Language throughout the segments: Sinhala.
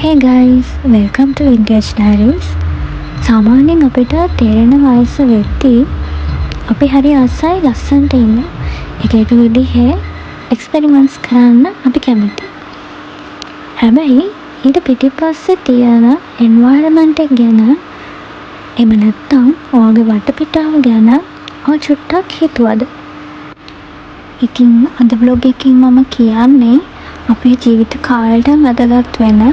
Hey guys, welcome to Vintage Diaries. සාමාන්‍යයෙන් අපිට තේරෙන වයස වෙද්දී අපි හරි ආසයි ලස්සනට ඉන්න එක විදිහේ එක්ස්පෙරිමන්ට්ස් කරන්න අපි කැමතියි. හැබැයි ඊට පිටිපස්සේ තියෙන එන්වයරන්මන්ට් එක ගැන එහෙම නැත්නම් ඔයාගේ වටපිටාව ගැන ඔය චුට්ටක් හිතුවද? ඉතින් අද vlog එකකින් මම කියන්නේ අපේ ජීවිත කාලයට වැදගත් වෙන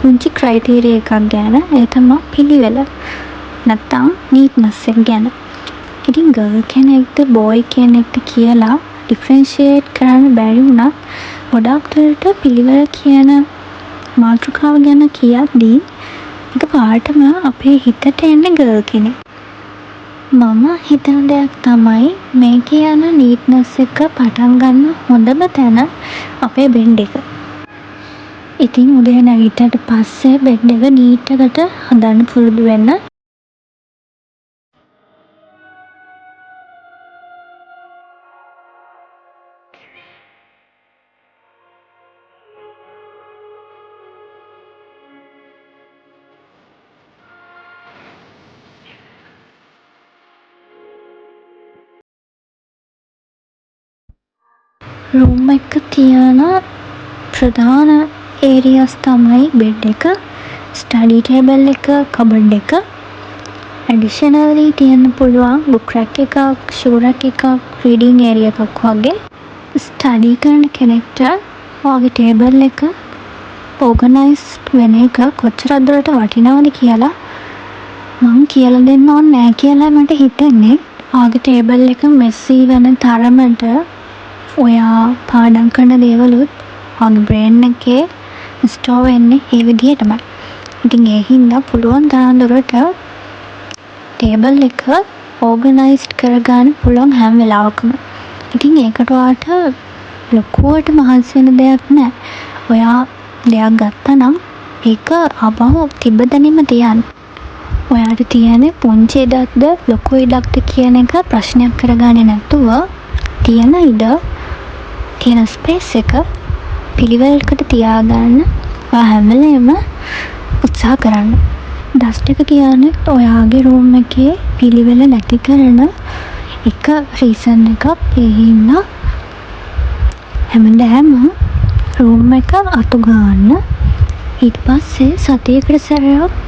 පුංචි ක්‍රයිටීරියා එකක් ගැන. ඒ තමයි පිළිවෙල නැත්නම් නීට්නස් එක ගැන. ඉතින් ගර්ල් කෙනෙක්ද බොයි කෙනෙක්ද කියලා ඩිෆරෙන්ෂিয়েට් කරන්න බැරි වුණත් ගොඩක් දුරට පිළිවෙල කියන මාතෘකාව ගැන කියද්දී ඒක පාටම අපේ හිතට එන්නේ ගර්ල් කෙනෙක්. මම හිතන දෙයක් තමයි මේ කියන නීට්නස් එක පටන් ගන්න හොඳම තැන අපේ බෙඩ් එක. ඉතින් උදේ නැගිට්ටට පස්සේ බෙඩ් එක නීට් එකට හදන්න පුරුදු වෙන්න. රූම් එක තියෙන ප්‍රධාන ඒරියාස් තමයි බෙඩ් එක, ස්ටඩි ටේබල් එක, කබඩ් එක. ඇඩිෂනලි තියෙන්න පුළුවන් බුක් රැක් එකක්, ෂූ රැක් එකක්, රීඩින් ඒරියා එකක් වගේ. ස්ටඩි කරන කෙනෙක්ට ඔයාගේ ටේබල් එක ඕගනයිස් වෙන එක කොච්චර දුරට වටිනවද කියලා මම කියලා දෙන්න ඕනේ නැහැ කියලා මට හිතෙන්නේ. ඔයාගේ ටේබල් එක මෙස්සි වෙන තරමට ඔයා පාඩම් කරන දේවලුත් ඔයාගේ බ්‍රේන් එකේ ස්ටෝර් වෙන්නේ ඒ විදිහටමයි. ඉතින් ඒ හින්දා පුළුවන් තරම් දුරට ටේබල් එක ඕගනයිස්ඩ් කරගන්න පුළුවන් හැම වෙලාවකම. ඉතින් ඒකට ඔයාට ලොකුවට මහන්සි වෙන දෙයක් නැහැ. ඔයා දෙයක් ගත්තා නම් ඒක ආපහු තිබ්බ තැනින්ම තියන්න. ඔයාට තියෙන පුංචි ඉඩක්ද ලොකු ඉඩක්ද කියන එක ප්‍රශ්නයක් කරගන්නේ නැතුව තියෙන ඉඩ තියෙන ස්පේස් එක පිළිවෙලකට තියාගන්න ඔයා හැම වෙලේම උත්සාහ කරන්න. ඩස්ට් එක කියන්නේ ඔයාගේ රූම් එකේ පිළිවෙල නැති කරන එක රීසන් එකක්. ඒ හින්දා හැමදාම රූම් එක අතු ගන්න. ඊට පස්සේ සතියකට සැරයක්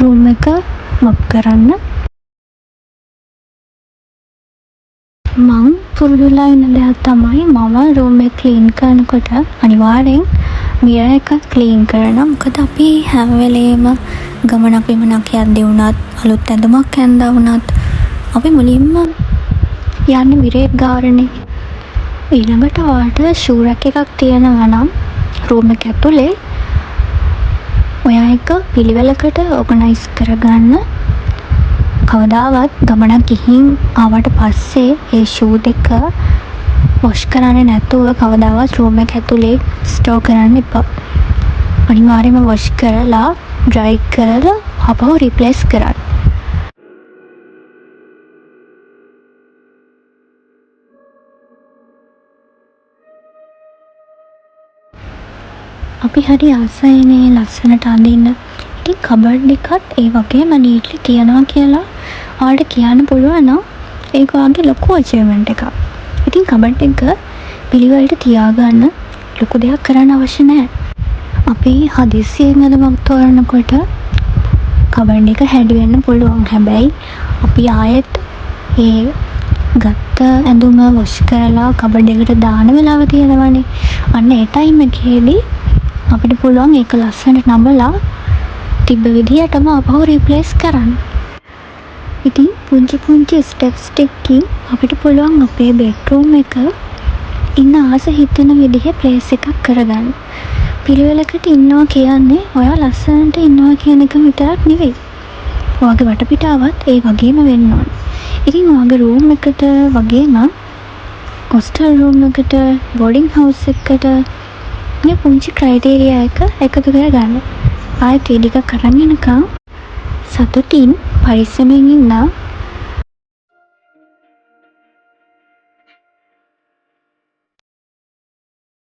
රූම් එක මොප් කරන්න. මං පුරුදුලා ඉන්න දෙයක් තමයි මම රූම් එක ක්ලීන් කරනකොට අනිවාර්යෙන් මිරර් එක ක්ලීන් කරනවා. මොකද අපි හැම වෙලේම ගමනක් බිමනක් යද්දී වුණත් අලුත් ඇඳුමක් ඇඳලා වුණත් අපි මුලින්ම යන්නේ මිරර් එක ගාවරනේ. ඊළඟට ඔයාට ෂූ රැක් එකක් තියෙනවා නම් රූම් එක ඇතුලේ ඔයා එක පිළිවෙලකට ඕගනයිස් කරගන්න. කවදාවත් ගමනක් ගිහින් ආවට පස්සේ ඒ ෂූ දෙක වොෂ් කරන්නේ නැතුව කවදාවත් රූම් එක ඇතුලේ ස්ටෝර් කරන්න එපා. අනිවාර්යයෙන්ම වොෂ් කරලා ඩ්‍රයි කරලා ආපහු රිප්ලේස් කරන්න. අපි හරි ආසයිනේ ලස්සනට අඳින්න. ඉතින් කබඩ් එකත් ඒ වගේම නීට්ලි තියනවා කියලා ඔයාලට කියන්න පුළුවන් නම් ඒක ඔයාගේ ලොකු අචීව්මන්ට් එකක්. ඉතින් කබඩ් එක පිළිවෙලට තියාගන්න ලොකු දෙයක් කරන්න අවශ්‍ය නැහැ. අපි හදිස්සියෙන් ඇඳුමක් තෝරනකොට කබඩ් එක හැඩි වෙන්න පුළුවන්. හැබැයි අපි ආයෙත් ඒ ගත්ත ඇඳුම වොෂ් කරලා කබඩ් එකට දාන වෙලාව තියෙනවනේ. අන්න ඒ ටයිම් එකේදී අපිට පුළුවන් ඒක ලස්සනට නමලා තිබ්බ විදිහටම ආපහු රිප්ලේස් කරන්න. ඉතින් පුංචි ස්ටෙප්ස් ටිකකින් අපිට පුළුවන් අපේ බෙඩ්රූම් එක ඉන්න ආස හිතෙන විදිහේ ප්ලේස් එකක් කරගන්න. පිළිවෙලකට ඉන්නවා කියන්නේ ඔයා ලස්සනට ඉන්නවා කියන එක විතරක් නෙවෙයි. ඔයාගේ වටපිටාවත් ඒ වගේම වෙන්න ඕන. ඉතින් ඔයාගේ රූම් එකට වගේම හොස්ටල් රූම් එකට, බෝඩින් හවුස් එකකට මේ පුංචි ක්‍රයිටීරියා එක එකතු කරගන්න. ආයෙත් ඒ ටික කරන් යනකම් සතුටින් පරිස්සමෙන් ඉන්න